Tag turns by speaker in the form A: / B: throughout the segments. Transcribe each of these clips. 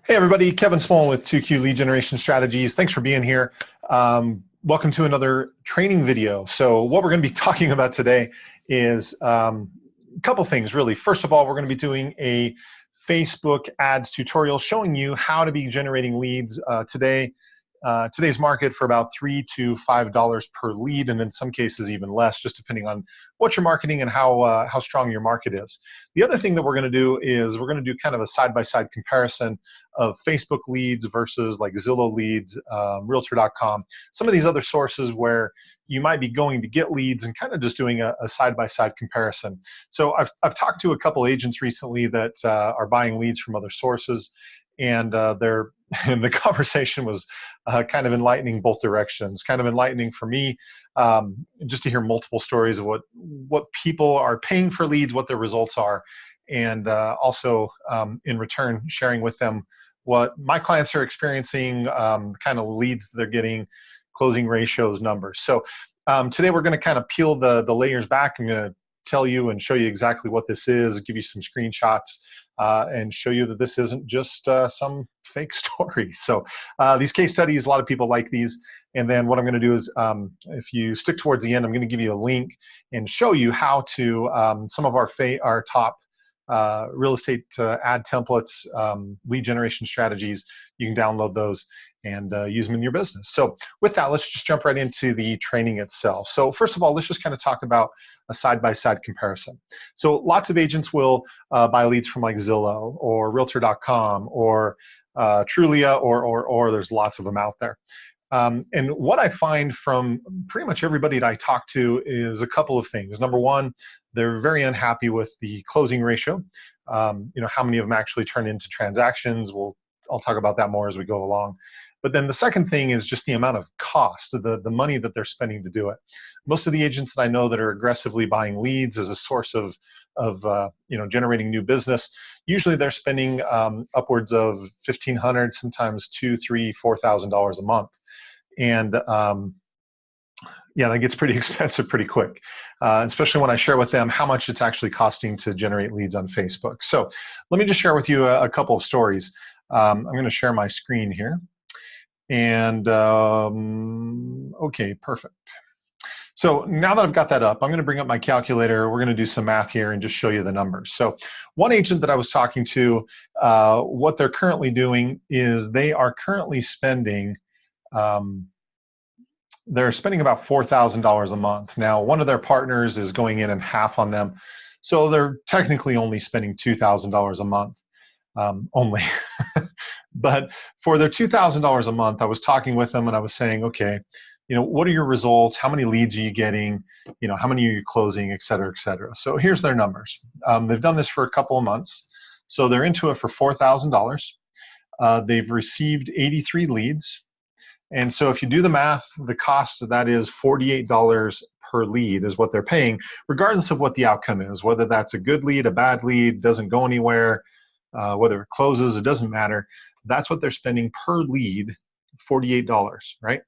A: Hey everybody, Kevin Smullin with 2Q Lead Generation Strategies. Thanks for being here. Welcome to another training video. So what we're going to be talking about today is a couple things really. First of all, we're going to be doing a Facebook ads tutorial showing you how to be generating leads today's market for about $3 to $5 per lead, and in some cases even less, just depending on what you're marketing and how strong your market is. The other thing that we're going to do is we're going to do kind of a side-by-side comparison of Facebook leads versus like Zillow leads, Realtor.com, some of these other sources where you might be going to get leads and kind of just doing a side-by-side comparison. So I've talked to a couple agents recently that are buying leads from other sources, and and the conversation was kind of enlightening both directions. Kind of enlightening for me, just to hear multiple stories of what people are paying for leads, what their results are, and also in return sharing with them what my clients are experiencing, kind of leads they're getting, closing ratios, numbers. So today we're going to kind of peel the layers back. I'm going to tell you and show you exactly what this is, give you some screenshots, and show you that this isn't just some fake story. So these case studies, a lot of people like these. And then what I'm going to do is, if you stick towards the end, I'm going to give you a link and show you how to some of our top real estate ad templates, lead generation strategies. You can download those and use them in your business. So with that, let's just jump right into the training itself. So first of all, let's just kind of talk about a side-by-side comparison. So lots of agents will buy leads from like Zillow or Realtor.com or Trulia, or there's lots of them out there. And what I find from pretty much everybody that I talk to is a couple of things. Number one, they're very unhappy with the closing ratio. How many of them actually turn into transactions? I'll talk about that more as we go along. But then the second thing is just the amount of cost, the money that they're spending to do it. Most of the agents that I know that are aggressively buying leads as a source of generating new business, usually they're spending upwards of $1,500, sometimes $2,000, $3,000, $4,000 a month. And yeah, that gets pretty expensive pretty quick, especially when I share with them how much it's actually costing to generate leads on Facebook. So let me just share with you a couple of stories. I'm going to share my screen here. And okay, perfect. So now that I've got that up, I'm going to bring up my calculator. We're going to do some math here and just show you the numbers. So one agent that I was talking to, what they're currently doing is they are currently spending they're spending about $4,000 a month. Now, one of their partners is going in and half on them. So they're technically only spending $2,000 a month only. But for their $2,000 a month, I was talking with them and I was saying, okay, what are your results? How many leads are you getting? How many are you closing, et cetera, et cetera. So here's their numbers. They've done this for a couple of months. So they're into it for $4,000. They've received 83 leads. And so if you do the math, the cost of that is $48 per lead is what they're paying, regardless of what the outcome is, whether that's a good lead, a bad lead, doesn't go anywhere, whether it closes, it doesn't matter. That's what they're spending per lead, $48, right?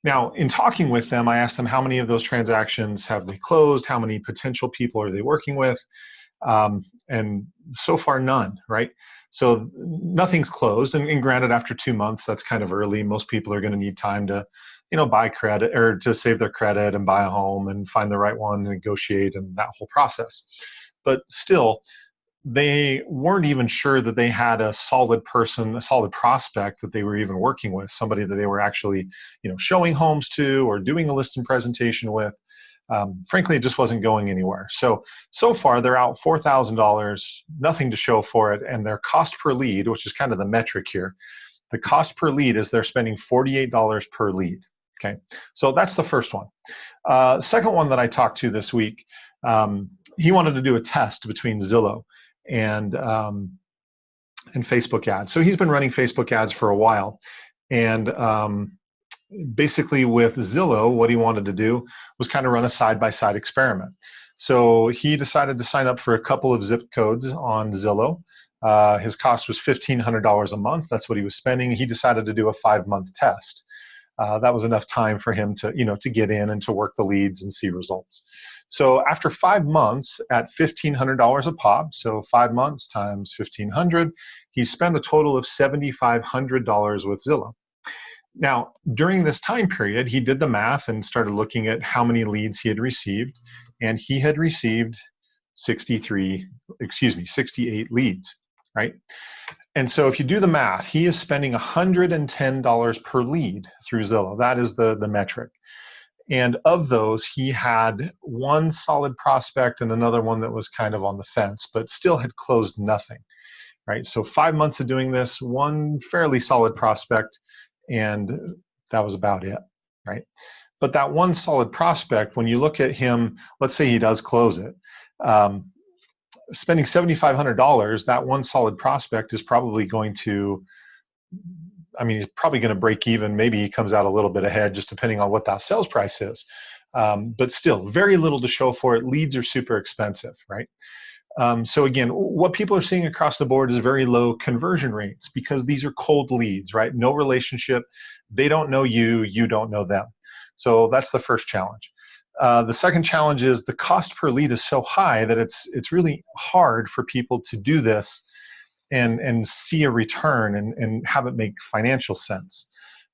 A: Now, in talking with them, I asked them how many of those transactions have they closed, how many potential people are they working with, and so far none, right? So nothing's closed, and granted, after 2 months, that's kind of early. Most people are going to need time to, buy credit or to save their credit and buy a home and find the right one, and negotiate, and that whole process. But still, they weren't even sure that they had a solid person, a solid prospect that they were even working with, somebody that they were actually, showing homes to or doing a listing presentation with. Frankly, it just wasn't going anywhere. So far, they're out $4,000, nothing to show for it, and their cost per lead, which is kind of the metric here, the cost per lead is they're spending $48 per lead. Okay, so that's the first one. Second one that I talked to this week, he wanted to do a test between Zillow and Facebook ads. So he's been running Facebook ads for a while, and basically with Zillow, what he wanted to do was kind of run a side-by-side experiment. So he decided to sign up for a couple of zip codes on Zillow. His cost was $1,500 a month. That's what he was spending. He decided to do a 5-month test. that was enough time for him to, to get in and to work the leads and see results. So after 5 months at $1,500 a pop, so 5 months times 1,500, he spent a total of $7,500 with Zillow. Now, during this time period, he did the math and started looking at how many leads he had received, and he had received 68 leads, right? And so if you do the math, he is spending $110 per lead through Zillow. That is the metric. And of those, he had one solid prospect and another one that was kind of on the fence, but still had closed nothing, right? So 5 months of doing this, one fairly solid prospect, and that was about it, right? But that one solid prospect, when you look at him, let's say he does close it, spending $7,500, that one solid prospect is probably going to, he's probably going to break even. Maybe he comes out a little bit ahead, just depending on what that sales price is. But still, very little to show for it. Leads are super expensive, right? So again, what people are seeing across the board is very low conversion rates because these are cold leads, right? No relationship. They don't know you, you don't know them. So that's the first challenge. The second challenge is the cost per lead is so high that it's really hard for people to do this and see a return and have it make financial sense,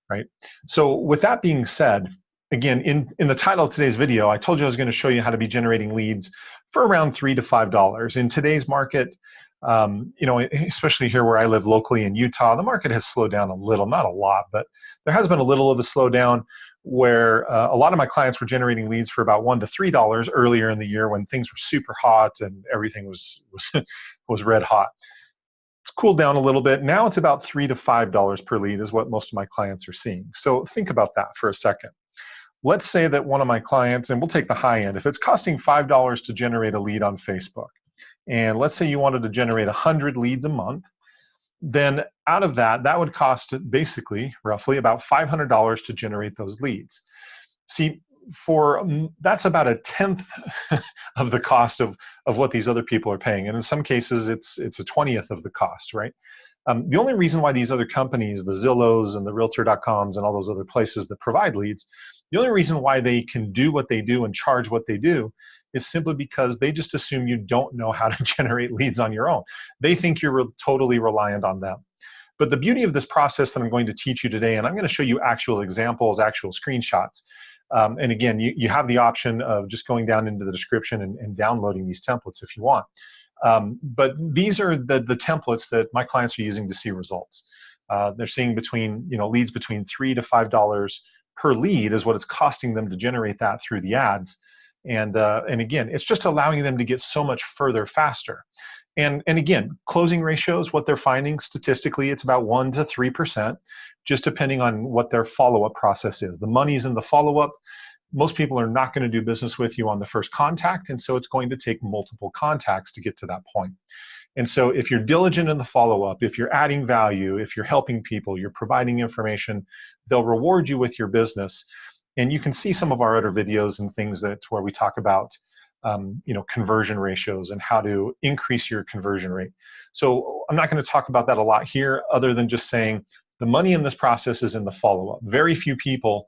A: right? So with that being said, again, in the title of today's video, I told you I was going to show you how to be generating leads for around $3 to $5. In today's market, especially here where I live locally in Utah, the market has slowed down a little, not a lot, but there has been a little of a slowdown where a lot of my clients were generating leads for about $1 to $3 earlier in the year when things were super hot and everything was red hot. It's cooled down a little bit. Now it's about $3 to $5 per lead is what most of my clients are seeing. So think about that for a second. Let's say that one of my clients, and we'll take the high end, if it's costing $5 to generate a lead on Facebook, and let's say you wanted to generate 100 leads a month, then out of that, that would cost basically roughly about $500 to generate those leads. See, that's about 1/10 of the cost of what these other people are paying. And in some cases, it's 1/20th of the cost, right? The only reason why these other companies, the Zillows and the Realtor.coms and all those other places that provide leads, the only reason why they can do what they do and charge what they do is simply because they just assume you don't know how to generate leads on your own. They think you're totally reliant on them. But the beauty of this process that I'm going to teach you today, and I'm going to show you actual examples, actual screenshots. And again, you have the option of just going down into the description and downloading these templates if you want. But these are the templates that my clients are using to see results. They're seeing leads between $3 to $5 per lead is what it's costing them to generate that through the ads. And again, it's just allowing them to get so much further faster. And again, closing ratios, what they're finding statistically, it's about 1 to 3%, just depending on what their follow-up process is. The money's in the follow-up. Most people are not going to do business with you on the first contact, and so it's going to take multiple contacts to get to that point. And so if you're diligent in the follow-up, if you're adding value, if you're helping people, you're providing information, they'll reward you with your business. And you can see some of our other videos and things where we talk about conversion ratios and how to increase your conversion rate. So I'm not going to talk about that a lot here other than just saying the money in this process is in the follow-up. Very few people,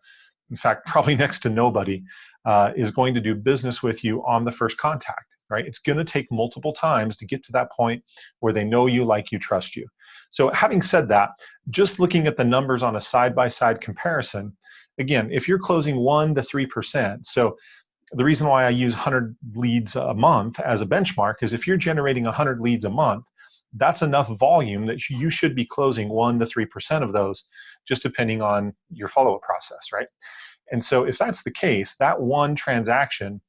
A: in fact, probably next to nobody, is going to do business with you on the first contact, right? It's going to take multiple times to get to that point where they know you, like you, trust you. So having said that, just looking at the numbers on a side-by-side comparison, again, if you're closing 1 to 3%, so the reason why I use 100 leads a month as a benchmark is if you're generating 100 leads a month, that's enough volume that you should be closing 1 to 3% of those, just depending on your follow-up process, right? And so if that's the case, that one transaction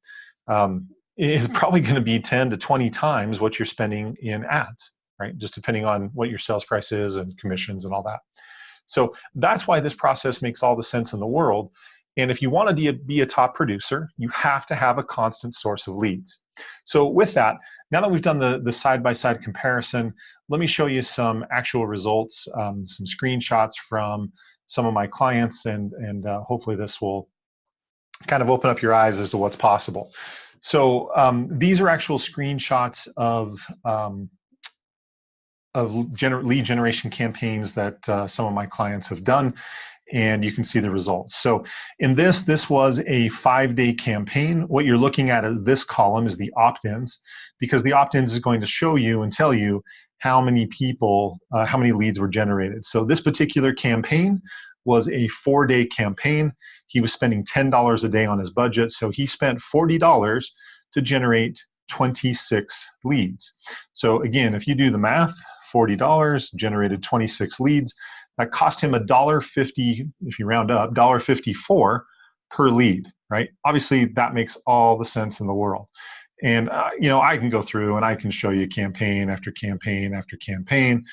A: is probably going to be 10 to 20 times what you're spending in ads, right? Just depending on what your sales price is and commissions and all that. So that's why this process makes all the sense in the world. And if you want to be a top producer, you have to have a constant source of leads. So with that, now that we've done the side-by-side comparison, let me show you some actual results, some screenshots from some of my clients, and hopefully this will kind of open up your eyes as to what's possible. So these are actual screenshots of lead generation campaigns that some of my clients have done. and you can see the results. So in this was a 5-day campaign. What you're looking at is this column is the opt-ins, because the opt-ins is going to show you and tell you how many people, how many leads were generated. So this particular campaign was a 4-day campaign. He was spending $10 a day on his budget, so he spent $40 to generate 26 leads. So again, if you do the math, $40 generated 26 leads. That cost him $1.50, if you round up, $1.54 per lead, right? Obviously, that makes all the sense in the world. And you know, I can go through and I can show you campaign after campaign after campaign.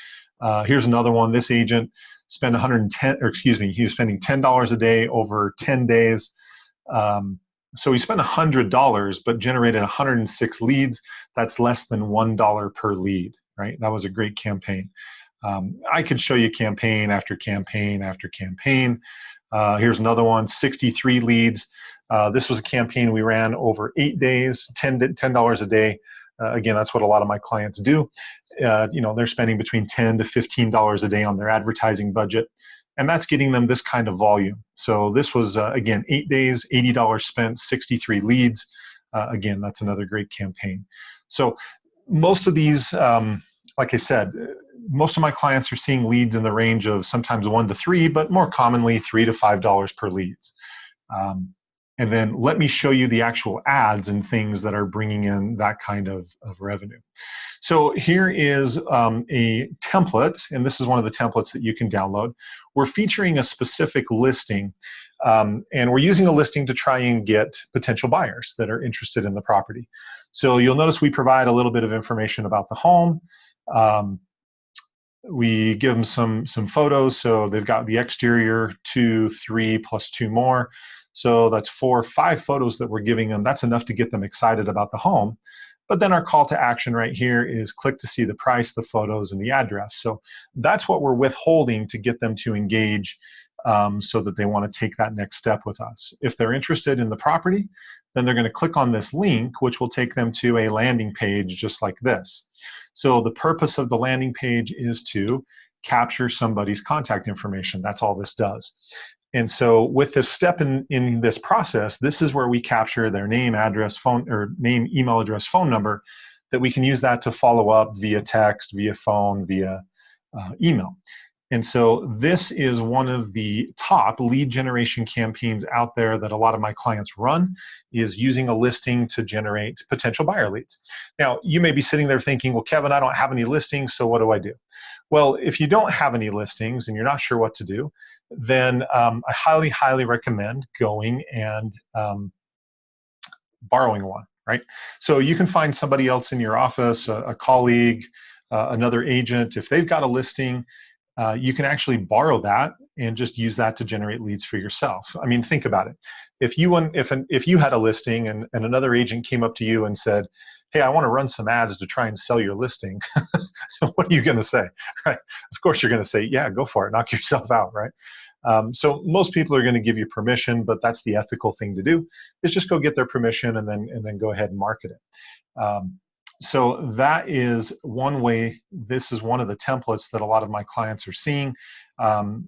A: Here's another one. This agent spent 110, or excuse me, he was spending $10 a day over 10 days. So he spent $100, but generated 106 leads. That's less than $1 per lead, right? That was a great campaign. I could show you campaign after campaign after campaign. Here's another one, 63 leads. This was a campaign we ran over 8 days, $10 a day. Again, that's what a lot of my clients do. You know, they're spending between $10 to $15 a day on their advertising budget, and that's getting them this kind of volume. So this was, again, 8 days, $80 spent, 63 leads. Again, that's another great campaign. So most of these, like I said, most of my clients are seeing leads in the range of sometimes 1 to 3, but more commonly $3 to $5 per leads. And then let me show you the actual ads and things that are bringing in that kind of revenue. So here is a template, and this is one of the templates that you can download. We're featuring a specific listing, and we're using a listing to try and get potential buyers that are interested in the property. So you'll notice we provide a little bit of information about the home. We give them some photos. So they've got the exterior, 2, 3 plus 2 more. So that's 4, 5 photos that we're giving them. That's enough to get them excited about the home. But then our call to action right here is click to see the price, the photos, and the address. So that's what we're withholding to get them to engage so that they want to take that next step with us. If they're interested in the property, then they're going to click on this link, which will take them to a landing page just like this. So the purpose of the landing page is to capture somebody's contact information. That's all this does. And so with this step in this process, this is where we capture their name, address, phone, or name, email address, phone number, that we can use that to follow up via text, via phone, via email. And so this is one of the top lead generation campaigns out there that a lot of my clients run, is using a listing to generate potential buyer leads. Now, you may be sitting there thinking, well, Kevin, I don't have any listings, so what do I do? Well, if you don't have any listings and you're not sure what to do, then I highly, highly recommend going and borrowing one, right? So you can find somebody else in your office, a colleague, another agent. If they've got a listing, you can actually borrow that and just use that to generate leads for yourself. I mean, think about it. If you had a listing and another agent came up to you and said, hey, I want to run some ads to try and sell your listing, what are you going to say, right? Of course you're going to say, yeah, go for it, knock yourself out, right? So most people are going to give you permission, but that's the ethical thing to do, is just go get their permission and then go ahead and market it. So that is one way. This is one of the templates that a lot of my clients are seeing,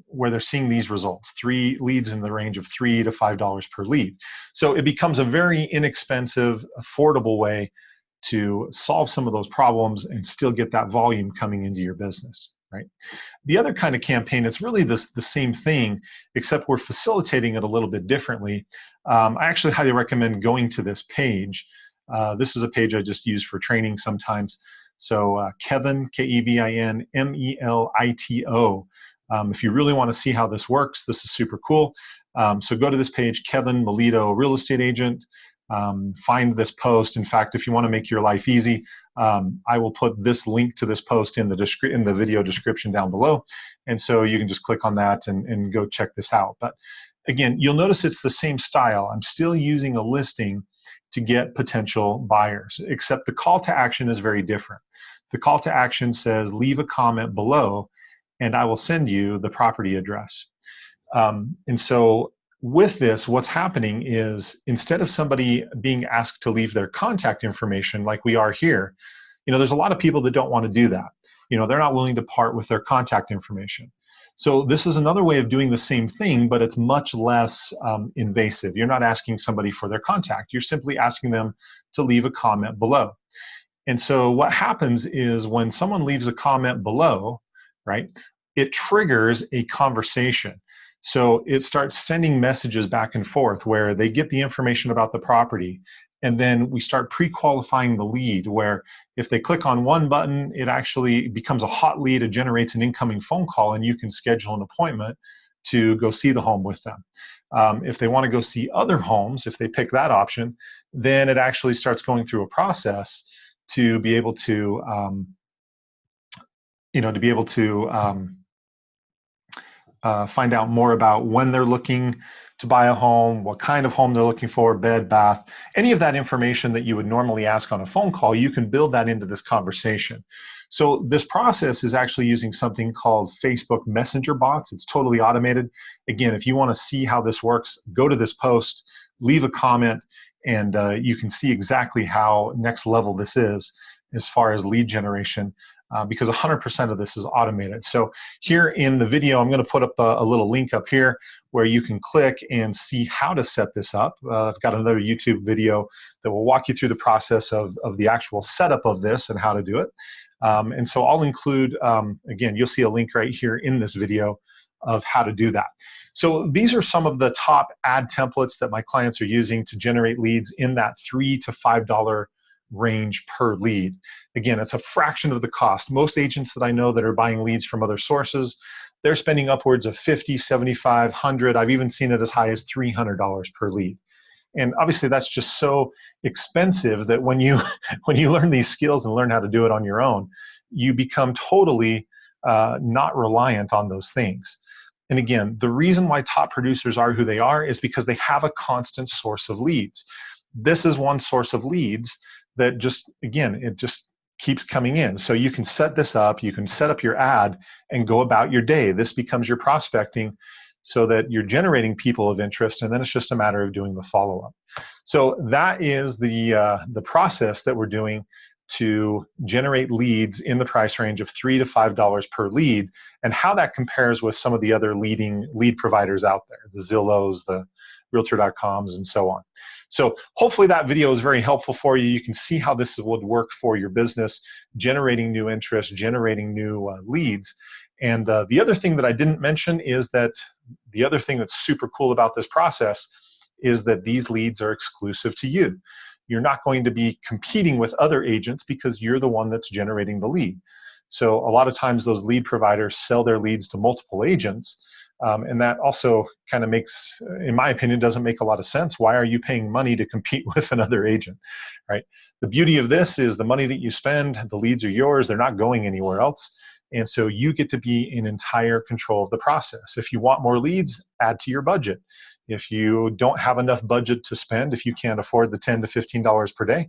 A: where they're seeing these results, 3 leads in the range of $3 to $5 per lead. So it becomes a very inexpensive, affordable way to solve some of those problems and still get that volume coming into your business, right? The other kind of campaign, it's really the same thing, except we're facilitating it a little bit differently. I actually highly recommend going to this page. This is a page I just use for training sometimes. So Kevin, Kevin, Melito. If you really want to see how this works, this is super cool. So go to this page, Kevin Melito, real estate agent. Find this post. In fact, if you want to make your life easy, I will put this link to this post in the video description down below. And so you can just click on that and go check this out. But again, you'll notice it's the same style. I'm still using a listing to get potential buyers, except the call to action is very different. The call to action says, leave a comment below, and I will send you the property address. And so with this, what's happening is, instead of somebody being asked to leave their contact information like we are here, there's a lot of people that don't want to do that. They're not willing to part with their contact information. So this is another way of doing the same thing, but it's much less invasive. You're not asking somebody for their contact. You're simply asking them to leave a comment below. And so what happens is when someone leaves a comment below, right, it triggers a conversation. So it starts sending messages back and forth where they get the information about the property, and then we start pre-qualifying the lead where if they click on one button, it actually becomes a hot lead. It generates an incoming phone call, and you can schedule an appointment to go see the home with them. If they want to go see other homes, if they pick that option, then it actually starts going through a process to be able to, find out more about when they're looking to buy a home, what kind of home they're looking for, bed, bath, any of that information that you would normally ask on a phone call, you can build that into this conversation. So this process is actually using something called Facebook Messenger bots. It's totally automated. Again, if you want to see how this works, go to this post, leave a comment, and you can see exactly how next level this is as far as lead generation. Because 100% of this is automated. So here in the video, I'm going to put up a little link up here where you can click and see how to set this up. I've got another YouTube video that will walk you through the process of the actual setup of this and how to do it. And so I'll include, again, you'll see a link right here in this video of how to do that. So these are some of the top ad templates that my clients are using to generate leads in that $3 to $5 range per lead. Again, it's a fraction of the cost. Most agents that I know that are buying leads from other sources, they're spending upwards of $50, $75, $100. I've even seen it as high as $300 per lead. And obviously that's just so expensive that when you learn these skills and learn how to do it on your own, you become totally not reliant on those things. And again, the reason why top producers are who they are is because they have a constant source of leads. This is one source of leads that just, again, it just keeps coming in. So you can set this up, you can set up your ad and go about your day. This becomes your prospecting so that you're generating people of interest, and then it's just a matter of doing the follow-up. So that is the process that we're doing to generate leads in the price range of $3 to $5 per lead, and how that compares with some of the other leading lead providers out there, the Zillows, the Realtor.coms, and so on. So hopefully that video is very helpful for you. You can see how this would work for your business, generating new interest, generating new leads. And the other thing that I didn't mention is that the other thing that's super cool about this process is that these leads are exclusive to you. You're not going to be competing with other agents because you're the one that's generating the lead. So a lot of times those lead providers sell their leads to multiple agents. And that also kind of makes, in my opinion, doesn't make a lot of sense. Why are you paying money to compete with another agent, right? The beauty of this is the money that you spend, the leads are yours, they're not going anywhere else. And so you get to be in entire control of the process. If you want more leads, add to your budget. If you don't have enough budget to spend, if you can't afford the $10 to $15 per day,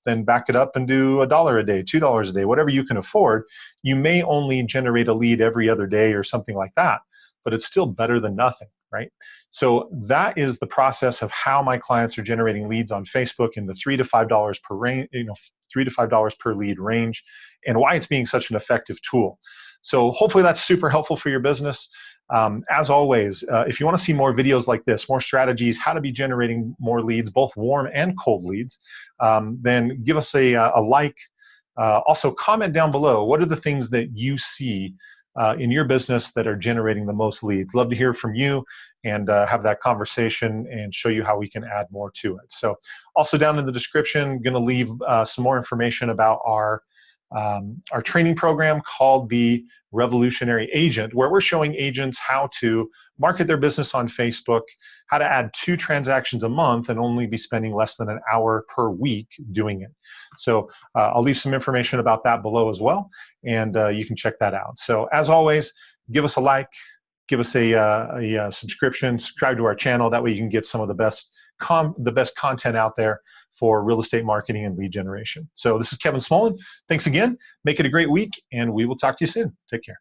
A: then back it up and do $1 a day, $2 a day, whatever you can afford. You may only generate a lead every other day or something like that, but it's still better than nothing, right? So that is the process of how my clients are generating leads on Facebook in the $3 to $5 per range, $3 to $5 per lead range, and why it's being such an effective tool. So hopefully that's super helpful for your business. As always, if you want to see more videos like this, more strategies, how to be generating more leads, both warm and cold leads, then give us a like. Also comment down below, what are the things that you see in your business that are generating the most leads? Love to hear from you and have that conversation and show you how we can add more to it. So also down in the description, going to leave some more information about our training program called the Revolutionary Agent, where we're showing agents how to market their business on Facebook, how to add 2 transactions a month and only be spending less than an hour per week doing it. So I'll leave some information about that below as well, and you can check that out. So as always, give us a like, give us a subscription, subscribe to our channel. That way you can get some of the best content out there for real estate marketing and lead generation. So this is Kevin Smullin. Thanks again. Make it a great week, and we will talk to you soon. Take care.